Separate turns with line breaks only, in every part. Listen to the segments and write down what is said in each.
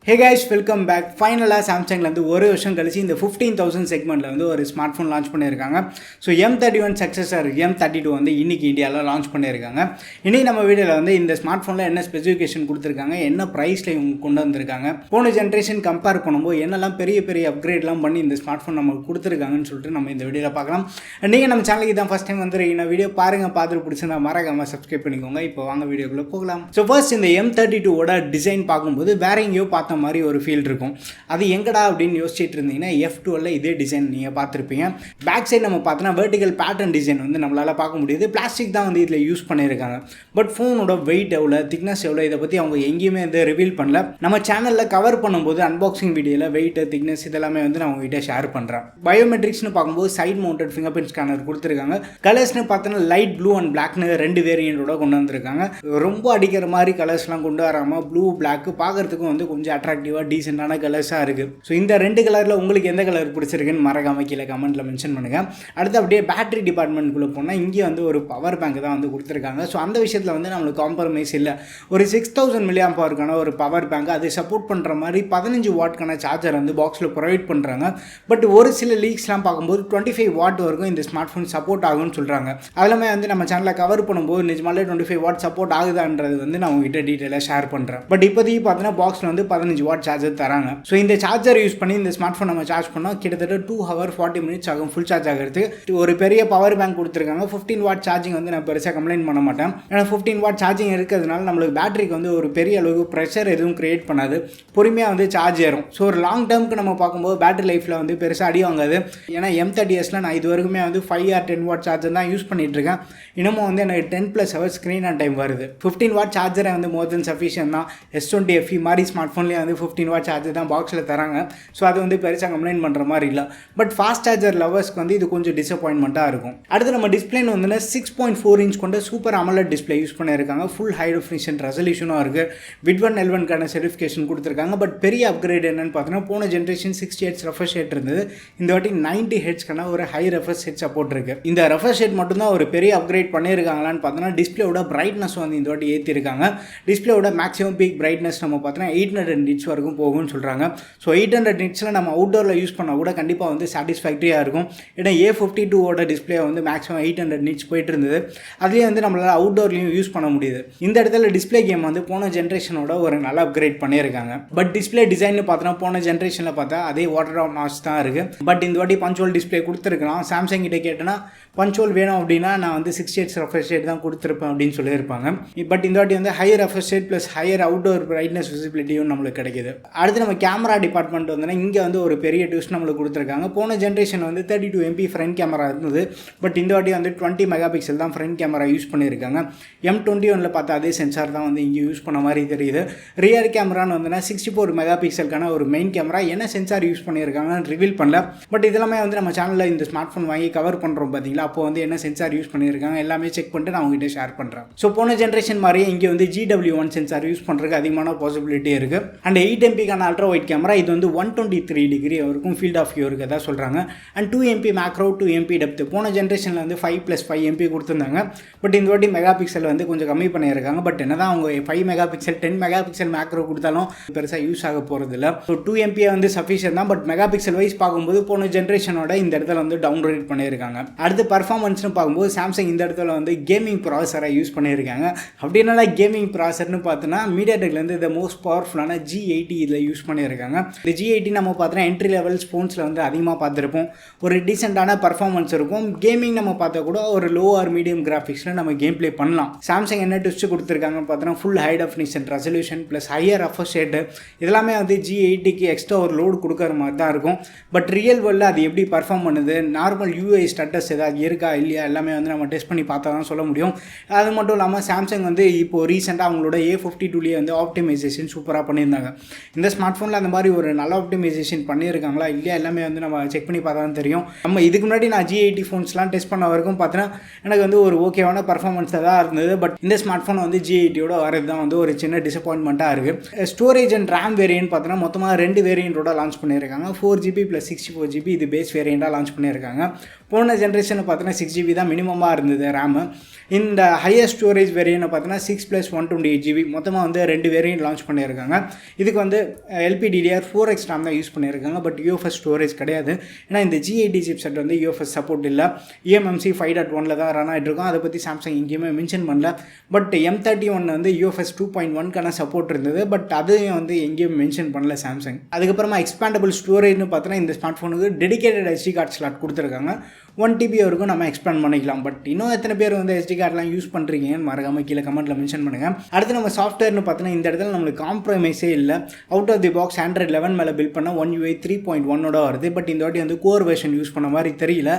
Hey guys, welcome back. ஃபைனலாக சாம்சங்லேருந்து ஒரு வருஷம் கழிச்சு இந்த 15,000 செக்மெண்ட்டில் வந்து ஒரு ஸ்மார்ட் ஃபோன் லான்ச் பண்ணியிருக்காங்க. ஸோ M31 சக்ஸஸர் M32 வந்து இன்றைக்கி இந்தியாவில் லான்ச் பண்ணியிருக்காங்க. இன்றைக்கி நம்ம வீடியோவில் வந்து இந்த ஸ்மார்ட் ஃபோனில் என்ன ஸ்பெசிஃபிகேஷன் கொடுத்துருக்காங்க, என்ன ப்ரைஸில் இவங்க கொண்டு வந்திருக்காங்க, போன ஜென்ரேஷன் கம்பேர் பண்ணும்போது என்னெல்லாம் பெரிய அப்கிரேட்லாம் பண்ணி இந்த ஸ்மார்ட் ஃபோன் நமக்கு கொடுத்துருக்காங்கன்னு சொல்லிட்டு நம்ம இந்த வீடியோவில் பார்க்கலாம். நீங்கள் நம்ம சேனலுக்கு தான் ஃபஸ்ட் டைம் வந்துருக்கீங்க, வீடியோ பாருங்கள், பார்த்துட்டு பிடிச்சிருந்தா மறக்காமல் சப்ஸ்கிரைப் பண்ணிக்கோங்க. இப்போ வாங்க வீடியோக்குள்ளே போகலாம். ஸோ ஃபர்ஸ்ட் இந்த M32ஓட டிசைன் பார்க்கும்போது வேற எங்கேயோ பார்த்த மாதிரி ஒரு ஃபீல் இருக்கும். அது எங்கடா அப்படின்னு யோசிச்சுட்டு இருந்தீங்கன்னா F12ல இதே டிசைன் நீங்கள் பார்த்துருப்பீங்க. பேக் சைடு நம்ம பார்த்தோன்னா வெர்டிகல் பேட்டர்ன் டிசைன் வந்து நம்மளால் பார்க்க முடியுது. பிளாஸ்டிக் தான் வந்து இதில் யூஸ் பண்ணியிருக்காங்க. பட் ஃபோனோட வெயிட் எவ்வளோ, திக்னஸ் எவ்வளோ, இதை பற்றி அவங்க எங்கேயுமே வந்து ரிவீல் பண்ணல. நம்ம சேனலில் கவர் பண்ணும்போது அன்பாக்சிங் வீடியோவில் வெயிட், திக்னஸ் இதெல்லாமே வந்து நான் உங்ககிட்ட ஷேர் பண்ணுறேன். பயோமெட்ரிக்ஸ்னு பார்க்கும்போது side mounted fingerprint scanner கொடுத்துருக்காங்க. கலர்ஸ்னு பார்த்தோன்னா லைட் ப்ளூ அண்ட் பிளாக்னு ரெண்டு வேரியண்டோட கொண்டு வந்திருக்காங்க. ரொம்ப அடிக்கிற மாதிரி கலர்ஸ்லாம் கொண்டு வராமல் ப்ளூ பிளாக் பார்க்குறதுக்கும் வந்து கொஞ்சம் அட்ராக்டிவாக டீசெண்டான கலர்ஸாக இருக்குது. ஸோ இந்த ரெண்டு கலரில் உங்களுக்கு எந்த கலர் பிடிச்சிருக்குன்னு மறக்காம கீழே கமெண்ட்டில் மென்ஷன் பண்ணுங்கள். அடுத்து அப்படியே பேட்டரி டிபார்ட்மெண்ட்குள்ளே போனால் இங்கே வந்து ஒரு பவர் பேங்க் தான் வந்து கொடுத்துருக்காங்க. ஸோ அந்த விஷயத்தில் வந்து நம்மளுக்கு காம்ப்ரமைஸ் இல்லை. ஒரு 6000 mAh ஒரு பவர் பேங்க், அது சப்போர்ட் பண்ணுற மாதிரி 15 வாட்க்கான சார்ஜர் வந்து பாக்ஸில் ப்ரொவைட் பண்ணுறாங்க. பட் ஒரு சில லீக்ஸ்லாம் பார்க்கும்போது 25 வாட் வரைக்கும் இந்த ஸ்மார்ட் ஃபோன் சப்போர்ட் ஆகும்னு சொல்கிறாங்க. அதெல்லாமே வந்து நம்ம சேனலில் கவர் பண்ணும்போது நிஜமாலே 25 வாட் சப்போர்ட் ஆகுதான்றது வந்து நான் உங்ககிட்ட டீட்டெயிலாக ஷேர் பண்ணுறேன். பட் இப்போதைக்கு பார்த்தீங்கன்னா பாக்ஸில் வந்து 15 வாட் சார்ஜர் தராங்க. ஸோ இந்த சார்ஜர் யூஸ் பண்ணி இந்த ஸ்மார்ட் ஃபோன் நம்ம சார்ஜ் பண்ணால் கிட்டத்தட்ட 2 hours 40 minutes ஆகும் ஃபுல் சார்ஜ் ஆகிறதுக்கு. ஒரு பெரிய பவர் பேங்க் கொடுத்துருக்காங்க. 15 வாட் சார்ஜிங் வந்து நான் பெருசாக கம்ப்ளைண்ட் பண்ண மாட்டேன். ஏன்னா 15 வாட் சார்ஜிங் இருக்கிறதுனால நம்மளுக்கு பேட்டரிக்கு வந்து ஒரு பெரிய அளவுக்கு ப்ரெஷர் எதுவும் கிரியேட் பண்ணாது. பொறுமையாக வந்து சார்ஜ் ஏறும். ஸோ ஒரு லாங் டேர்முக்கு நம்ம பார்க்கும்போது பேட்டரி லைஃப்பில் வந்து பெருசாக அடி வாங்காது. ஏன்னா M30Sல நான் இது வரைக்குமே வந்து 5 or 10 வாட் சார்ஜர் தான் யூஸ் பண்ணிட்டு இருக்கேன். இன்னமும் வந்து எனக்கு 10+ hours ஸ்க்ரீன் ஆன் டைம் வருது. 15 வாட் சார்ஜரை வந்து மோர் தென் சஃபிஷியன்ட் தான். S20 FE மாதிரி ஸ்மார்ட் ஃபோன்லேயே வந்து 15 வாட் சார்ஜர் தான் பாக்ஸில் தராங்க. ஸோ அது வந்து பெருசாக கம்ப்ளைண்ட் பண்ணுற மாதிரி இல்லை. பட் ஃபாஸ்ட் சார்ஜர் லவர்ஸ்க்கு வந்து இது கொஞ்சம் டிசப்பாயின்மெண்ட்டாக இருக்கும். அடுத்து நம்ம டிஸ்பிளேன்னு வந்து 6.4 inch கொண்ட சூப்பர் AMOLED டிஸ்பிளே யூஸ் பண்ணியிருக்காங்க. ஃபுல் ஹை டெஃபினிஷன் ரெசல்யூஷனாக இருக்குது. விட்வன் L1க்கான சர்டிஃபிகேஷன் கொடுத்துருக்காங்க. பட் பெரிய அப்கிரேட் என்னன்னு பார்த்தீங்கன்னா போன ஜென்ரேஷன் 60 Hz ரெஃப்ரெஷ் ரேட் இருந்தது. இந்த வாட்டி 90 Hzக்கான ஒரு ஹை ரெஃப்ரெஷ் ரேட் சப்போர்ட் இருக்குது. இந்த ரெஃப்ரெஷ் ரேட் மட்டும்தான் ஒரு பெரிய அப்கிரேட் பண்ணியிருக்காங்களான்னு பார்த்தோன்னா டிஸ்பிளேயோட பிரைட்னஸ் வந்து இந்த வாட்டி ஏற்றிருக்காங்க. டிஸ்பிளேயோட மேக்ஸிமம் பீக் பிரைட்னஸ் நம்ம பார்த்தோன்னா 800 nits வரைக்கும் போகும்னு சொல்கிறாங்க. ஸோ 800 nitsல நம்ம அவுட்டோரில் யூஸ் பண்ணால் கூட கண்டிப்பாக வந்து சாட்டிஸ்ஃபேக்டரியாக இருக்கும். ஏன்னா A52ஓட டிஸ்பிளே வந்து மேக்ஸிமம் 800 nits போயிட்டு இருந்தது. அதுலேயே வந்து நம்மளால் அவுட்டோர்லையும் யூஸ் பண்ண முடியுது. இந்த இடத்துல டிஸ்பிளே கேம் வந்து போன ஜென்ரேஷனோட ஒரு நல்ல அப்கிரேட் பண்ணியிருக்காங்க. பட் டிஸ்பிளே டிசைன் பார்த்தோன்னா போன ஜென்ரேஷனில் பார்த்தா அதே வாட்டர் ஆஃப் நாச் தான் இருக்குது. பட் இந்த வாட்டி பஞ்சுவல் டிஸ்பிளே கொடுத்துருக்கலாம். சாம்சங் கிட்ட கேட்டேன்னா பஞ்சுவல் வேணும் அப்படின்னா நான் வந்து 60 Hz ரெஃப்ரெஷ் ரேட் தான் கொடுத்துருப்பேன் அப்படின்னு சொல்லியிருப்பாங்க. பட் இந்த வாட்டி வந்து higher refresh rate plus higher outdoor brightness விசிபிலிட்டியும் நம்மளுக்கு கிடைக்குது. அடுத்து நம்ம கேமரா டிபார்ட்மெண்ட் வந்து இங்கே வந்து ஒரு பெரிய டியூஸ் நம்மளுக்கு கொடுத்துருக்காங்க. போன ஜென்ரேஷன் வந்து 32 MP ஃப்ரண்ட் கேமரா இருந்தது. பட் இந்த வாட்டி வந்து 20 MP தான் ஃப்ரண்ட் கேமரா யூஸ் பண்ணியிருக்காங்க. M21ல் பார்த்தா அதே சென்சார் தான் வந்து இங்கே யூஸ் பண்ண மாதிரி தெரியுது. ரியர் கேமரான்னு வந்து 64 MP ஒரு மெயின் கேமரா. என்ன சென்சார் யூஸ் பண்ணியிருக்காங்கன்னு ரிவீல் பண்ணல. பட் இதெல்லாமே வந்து நம்ம சேனலில் இந்த ஸ்மார்ட் ஃபோன் வாங்கி கவர் பண்ணுறோம் பார்த்தீங்களா, அப்போ வந்து என்ன சென்சார் யூஸ் பண்ணியிருக்காங்க எல்லாமே செக் பண்ணிட்டு நான் உங்ககிட்ட ஷேர் பண்ணுறேன். ஸோ போன ஜென்ரேஷன் மாதிரியே இங்கே வந்து GW1 சென்சார் யூஸ் பண்ணுறதுக்கு அதிகமான பாசிபிலிட்டி இருக்குது. And 8 MP ultra white camera. இது வந்து 123 degree வரைக்கும் ஃபீல்ட் ஆஃப் வியூ இருக்கதா சொல்கிறாங்க. And 2 MP macro, 2 MP depth. போன ஜென்ரேஷனில் வந்து 5+5 MP கொடுத்துருந்தாங்க. பட் இந்த வாட்டி மெகாபிக்சல் வந்து கொஞ்சம் கம்மி பண்ணியிருக்காங்க. பட் என்ன தான் அவங்க 5 MP 10 MP மேக்ரோ கொடுத்தாலும் பெருசாக யூஸ் ஆக போகிறது இல்லை. ஸோ 2 MP வந்து சஃபிஷியன் தான். பட் மெகாபிக்சல் வைஸ் பார்க்கும்போது போன ஜென்ரேஷனோட இந்த இடத்துல வந்து டவுன் ரேட் பண்ணியிருக்காங்க. அடுத்து பர்ஃபார்மன்ஸ்னு பார்க்கும்போது சாம்சங் இந்த இடத்துல வந்து கேமிங் ப்ராசஸரை யூஸ் பண்ணியிருக்காங்க. அப்படின்னா கேமிங் ப்ராசஸர்னு பார்த்தோன்னா மீடியாடெக்லேருந்து இந்த மோஸ்ட் பவர்ஃபுல்லான G80 இதில் யூஸ் பண்ணியிருக்காங்க. இந்த G80 நம்ம பார்த்தோன்னா என்ட்ரி லெவல் ஸ்போன்ஸில் வந்து அதிகமாக பார்த்துருப்போம். ஒரு டீசெண்டான பர்ஃபார்மன்ஸ் இருக்கும். கேமிங் நம்ம பார்த்தா கூட ஒரு லோ ஆர் மீடியம் கிராஃபிக்ஸில் நம்ம கேம் ப்ளே பண்ணலாம். சாம்சங் என்ன ட்விஸ்ட் கொடுத்துருக்காங்கன்னு பார்த்தோன்னா full high definition resolution plus higher refresh rate. இதெல்லாமே வந்து G80க்கு எக்ஸ்ட்ரா ஒரு லோடு கொடுக்குற மாதிரி தான் இருக்கும். பட் ரியல் வேர்ல்டில் அது எப்படி பர்ஃபார்ம் பண்ணுது, நார்மல் UI ஸ்டேட்டஸ் ஏதாவது இருக்கா இல்லையா எல்லாமே வந்து நம்ம டெஸ்ட் பண்ணி பார்த்தா தான் சொல்ல முடியும். அது மட்டும் இல்லாமல் சாம்சங் வந்து இப்போது ரீசெண்டாக அவங்களோட A52லேயே வந்து ஆப்டிமைசேஷன் சூப்பராக பண்ணியிருந்தாங்க. இந்த ஸ்மார்ட் ஃபோனில் அந்த மாதிரி ஒரு நல்ல ஆப்டிமைசேஷன் பண்ணியிருக்காங்களா இல்லையா எல்லாமே வந்து நம்ம செக் பண்ணி பார்த்தா தான் தெரியும். நம்ம இதுக்கு முன்னாடி நான் G80 ஃபோன்ஸ்லாம் டெஸ்ட் பண்ண வரைக்கும் பார்த்தீங்கன்னா எனக்கு வந்து ஒரு ஓகேவான பர்ஃபார்மன்ஸ் தான் இருந்தது. பட் இந்த ஸ்மார்ட் ஃபோன் வந்து G80யோட வரது தான் வந்து ஒரு சின்ன டிசப்பாயின்மெண்ட்டாக இருக்குது. ஸ்டோரேஜ் அண்ட் ரேம் வேரியன்ட் பார்த்தீங்கன்னா மொத்தமாக 2 வேரியண்ட்டோட லான்ச் பண்ணியிருக்காங்க. 4GB + 64GB இது பேஸ் வேரியண்ட்டாக லான்ச் பண்ணியிருக்காங்க. போன ஜென்ரேஷனில் பார்த்தீங்கன்னா 6GB தான் மினிமமாக இருந்தது ரேமு. இந்த ஹையர் ஸ்டோரேஜ் வேரியன்ட் பார்த்தீங்கன்னா 6 + 128GB மொத்தமாக வந்து 2 வேரியன்ட் லான்ச் பண்ணியிருக்காங்க. இதுக்கு வந்து LPDDR4X RAM தான் யூஸ் பண்ணியிருக்காங்க. பட் UFS ஸ்டோரேஜ் கிடையாது. ஏன்னா இந்த G80 சிப்செட் வந்து UFS சப்போர்ட் இல்லை. eMMC 5.1 தான் ரன் ஆகிட்டு இருக்கும். அதை பற்றி சாம்சங் எங்கேயுமே மென்ஷன் பண்ணல. பட் M31 வந்து UFS 2.1க்கான சப்போர்ட் இருந்தது. பட் அதையும் வந்து எங்கேயும் மென்ஷன் பண்ணல சாம்சங். அதுக்கப்புறமா எக்ஸ்பேண்டபிள் ஸ்டோரேஜ்னு பார்த்தோன்னா இந்த ஸ்மார்ட் ஃபோனுக்கு டெடிகேட்டட் SD கார்டு ஸ்லாட் கொடுத்துருக்காங்க. 1TB வரைக்கும் நம்ம எக்ஸ்பேண்ட் பண்ணிக்கலாம். பட் இன்னும் எத்தனை பேர் வந்து SD கார்டெலாம் யூஸ் பண்ணுறீங்கன்னு மறக்காமல் கீழே கமெண்ட்டில் மென்ஷன் பண்ணுங்கள். அடுத்து நம்ம சாஃப்ட்வேர்னு பார்த்தோன்னா இந்த இடத்துல நம்மளுக்கு காம்ப்ரமைஸே இல்லை. Out of the box Android 11 மேலே பில்ட் பண்ண One UI 3.1 வருது. பட் இந்த வாட்டி வந்து கோர் வெர்ஷன் யூஸ் பண்ண மாதிரி தெரியல.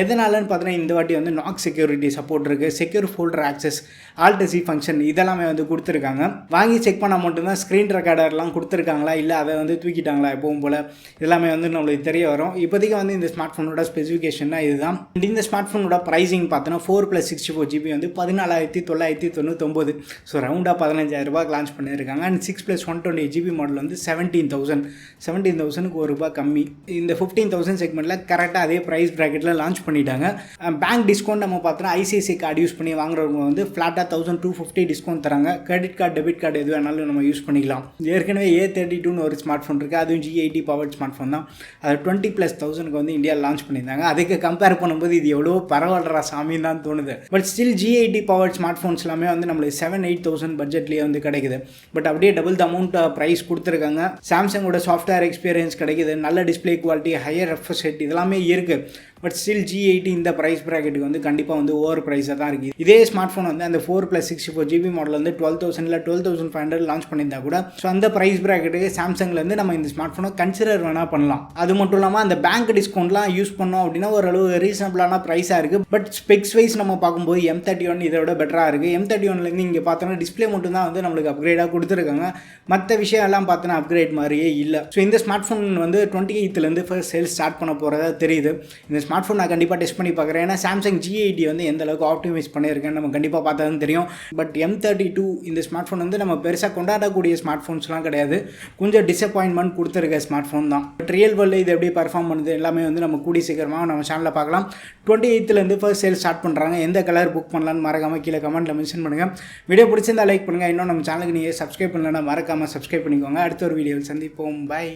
எதனாலன்னு பார்த்தோன்னா இந்த வாட்டி வந்து நாக் செக்யூரிட்டி சப்போர்ட் இருக்குது, secure folder access, Alt+C function இதெல்லாமே வந்து கொடுத்துருக்காங்க. வாங்கி செக் பண்ணால் மட்டும்தான் ஸ்க்ரீன் ரெக்கார்டர்லாம் கொடுத்துருக்காங்களா இல்லை அதை வந்து தூக்கிட்டாங்களா எப்பவும் போல் எல்லாமே வந்து நம்மளுக்கு தெரிய வரும். இப்போதைக்கு வந்து இந்த ஸ்மார்ட் ஃபோனோட ஸ்பெசிஃபிகேஷன்னா இதுதான். இந்த ஸ்மார்ட் ஃபோனோட ப்ரைஸிங் பார்த்தோன்னா 4+64GB வந்து 14,999. ஸோ ரவுண்டாக 15,000 லான்ச் பண்ணியிருக்காங்க. அண்ட் 6+128GB மாடல் வந்து 17,000க்கு ₹1 கம்மி. இந்த 15,000 செக்மெண்ட்டில் கரெக்டாக அதே ப்ரைஸ் ப்ராக்கெட்டில் லான்ச் பண்ணிட்டாங்க. பேங்க் டிஸ்கவுண்ட் நம்ம பார்த்தோன்னா ICICI கார்டு யூஸ் பண்ணி வாங்குறவங்க வந்து ஃப்ளாட்டாக 1,250 டிஸ்கவுண்ட் தராங்க. கிரெடிட் கார்டு டெபிட் கார்டு எது வேணாலும் நம்ம யூஸ் பண்ணிக்கலாம். ஏற்கனவே A32 ஒரு ஸ்மார்ட் ஃபோன் இருக்குது. அதுவும் G80 பவர்ட் ஸ்மார்ட் ஃபோன் தான். அது 20,000க்கு வந்து இந்தியா லான்ச் பண்ணியிருந்தாங்க. அதுக்கு கம்பேர் பண்ணும்போது இது எவ்வளோ பரவாயில்ல சாமின்னு தான் தோணுது. But still G80 powered smart phones எல்லாமே வந்து நம்மளுக்கு 7-8,000 பட்ஜெட்லேயே வந்து கிடைக்குது. பட் அப்படியே டபுள் த அமௌண்ட் ப்ரைஸ் கொடுத்துருக்காங்க. சாம்சங்கோட சாஃப்ட்வேர் எக்ஸ்பீரியன்ஸ் கிடைக்குது, நல்ல display quality, higher refresh rate இதெல்லாமே இருக்குது. பட் ஸ்டில் G80 இந்த ப்ரைஸ் ப்ராக்கெட்டுக்கு வந்து கண்டிப்பாக வந்து ஓவர் ப்ரைஸாக தான் இருக்குது. இதே ஸ்மார்ட் ஃபோன் வந்து அந்த 4+64GB மாடல் வந்து 12,000 இல்லை 12,500 லான்ச் பண்ணியிருந்தா கூட ஸோ அந்த ப்ரைஸ் ப்ராக்கெட்டுக்கு சாம்சங்லேருந்து நம்ம இந்த ஸ்மார்ட் ஃபோனை கன்சிடர் வேணால் பண்ணலாம். அது மட்டும் இல்லாமல் அந்த பேங்க் டிஸ்கவுண்ட்லாம் யூஸ் பண்ணோம் அப்படின்னா ஓரளவு ரீசனபிளான ப்ரைஸாக இருக்குது. பட் ஸ்பெக்ஸ் வைஸ் நம்ம பார்க்கும்போது M31 இதை விட பெட்டராக இருக்குது. M31லேருந்து இங்கே பார்த்தோன்னா டிஸ்பிளே மட்டும் தான் வந்து நம்மளுக்கு அப்கிரேடாக கொடுத்துருக்காங்க. மற்ற விஷயம் எல்லாம் பார்த்தோன்னா அப்கிரேட் மாதிரியே இல்லை. ஸோ இந்த ஸ்மார்ட் ஃபோன் வந்து 28லேருந்து ஃபர்ஸ்ட் சேல்ஸ் ஸ்டார்ட் பண்ண போகிறதா தெரியுது. இந்த ஸ்மார்ட் ஃபோன் நான் கண்டிப்பாக டெஸ்ட் பண்ணி பார்க்குறேன். ஏன்னா சாம்சங் G80 வந்து எந்த அளவுக்கு ஆப்டிமைஸ் பண்ணியிருக்கேன்னு நம்ம கண்டிப்பாக பார்த்தா தான் தெரியும். பட் M32 இந்த ஸ்மார்ட் ஃபோன் வந்து நம்ம பெருசாக கொண்டாடக்கூடிய ஸ்மார்ட் ஃபோன்ஸ்லாம் கிடையாது. கொஞ்சம் டிசப்பாயின்மெண்ட் கொடுத்துருக்க ஸ்மார்ட் ஃபோன் தான். பட் ரியல் வேர்ல்டில் இது எப்படி பர்ஃபார்ம் பண்ணுது எல்லாமே வந்து நம்ம கூடி சீக்கிரமாக நம்ம சேனலில் பார்க்கலாம். 28லேருந்து ஃபர்ஸ்ட் சேல் ஸ்டார்ட் பண்ணுறாங்க. எந்த கலர் புக் பண்ணலான்னு மறக்காமல் கீழே கமெண்ட்டில் மென்ஷன் பண்ணுங்கள். வீடியோ பிடிச்சிருந்தா லைக் பண்ணுங்கள். இன்னும் நம்ம சேனலுக்கு நீங்கள் சப்ஸ்கிரைப் பண்ணலன்னா மறக்காமல் சப்ஸ்கிரைப் பண்ணிக்கோங்க. அடுத்த ஒரு வீடியோவில் சந்திப்போம். பை.